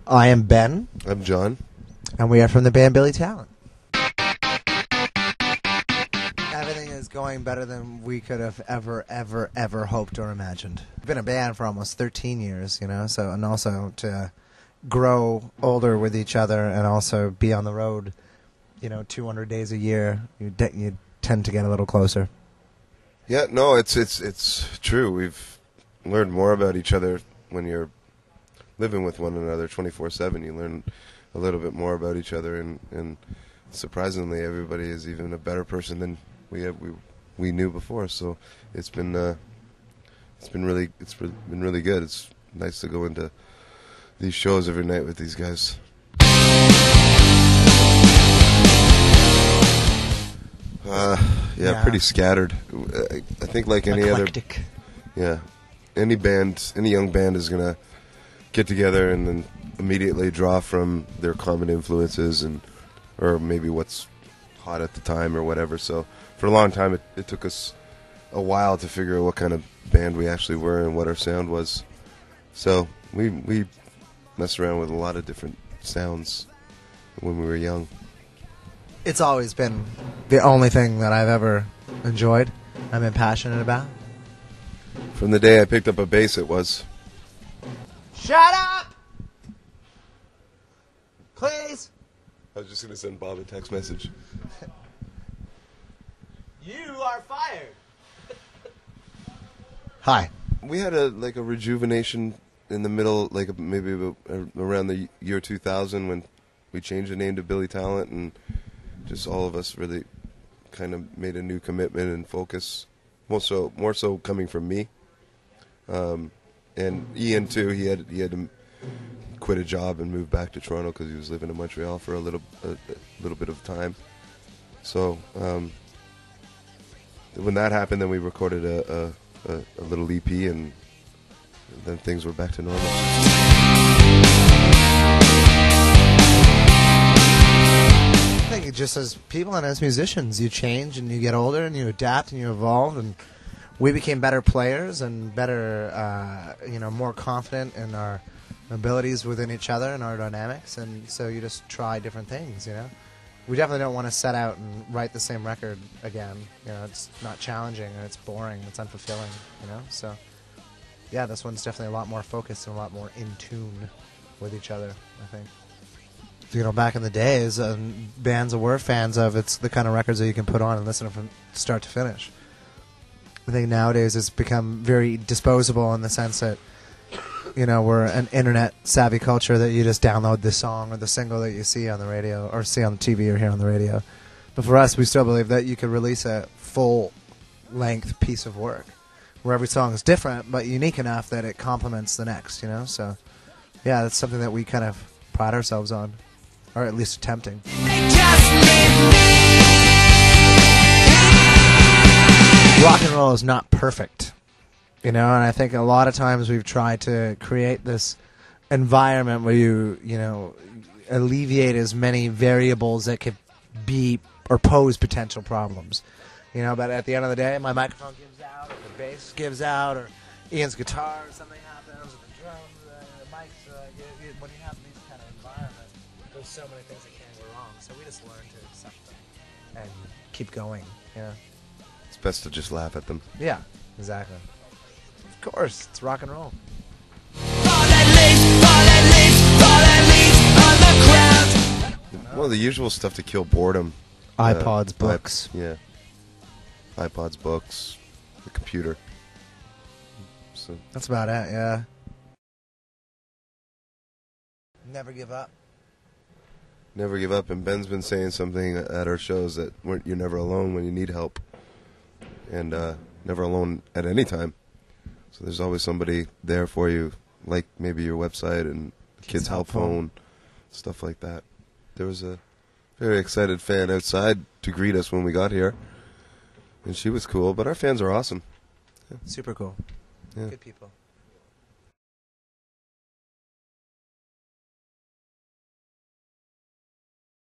I am Ben. I'm John. And we are from the band Billy Talent. Everything is going better than we could have ever hoped or imagined. We've been a band for almost 13 years, so, and also to grow older with each other and also be on the road, 200 days a year, you tend to get a little closer. Yeah, no, it's true. We've learned more about each other when you're living with one another 24/7. You learn a little bit more about each other, and surprisingly, everybody is even a better person than we knew before. So it's been really good. It's nice to go into these shows every night with these guys. Pretty scattered. I think like any Eclectic. any young band is gonna get together and then immediately draw from their common influences or maybe what's hot at the time or whatever. So for a long time, it took us a while to figure out what kind of band we actually were and what our sound was. So we messed around with a lot of different sounds when we were young. It's always been the only thing that I've ever enjoyed. I've been passionate about. From the day I picked up a bass, it was. Shut up! Please! I was just going to send Bob a text message. You are fired! Hi. We had a rejuvenation in the middle, maybe around the year 2000 when we changed the name to Billy Talent, and just all of us really kind of made a new commitment and focus. More so coming from me. And Ian too. He had to quit a job and move back to Toronto because he was living in Montreal for a little bit of time. So when that happened, then we recorded a little EP, and then things were back to normal. I think just as people and as musicians, you change and you get older and you adapt and you evolve, and we became better players and better, more confident in our abilities within each other and our dynamics, and so you just try different things, We definitely don't want to set out and write the same record again. It's not challenging and it's boring, it's unfulfilling, So, yeah, this one's definitely a lot more focused and a lot more in tune with each other, I think. Back in the days, bands that we're fans of, it's the kind of records that you can put on and listen to from start to finish. I think nowadays it's become very disposable in the sense that, we're an internet-savvy culture that you just download the song or the single that you see on the radio or see on the TV or hear on the radio. But for us, we still believe that you could release a full-length piece of work where every song is different but unique enough that it complements the next, So, yeah, that's something that we kind of pride ourselves on. Or at least attempting. Rock and roll is not perfect, and I think a lot of times we've tried to create this environment where you alleviate as many variables that could be or pose potential problems, But at the end of the day, my microphone gives out, or the bass gives out, or Ian's guitar, or something happens, or the drums, the mics. When you have these kind of environments, there's so many things that can go wrong, so we just learn to accept them and keep going. It's best to just laugh at them. Yeah, exactly. Of course, it's rock and roll. Well, the usual stuff to kill boredom. iPods, books. Yeah. iPods, books, the computer. So that's about it, yeah. Never give up. Never give up, and Ben's been saying something at our shows that you're never alone when you need help, and never alone at any time. So there's always somebody there for you, like maybe your website and Kids Help Phone, stuff like that. There was a very excited fan outside to greet us when we got here, and she was cool, but our fans are awesome. Yeah. Super cool. Yeah. Good people.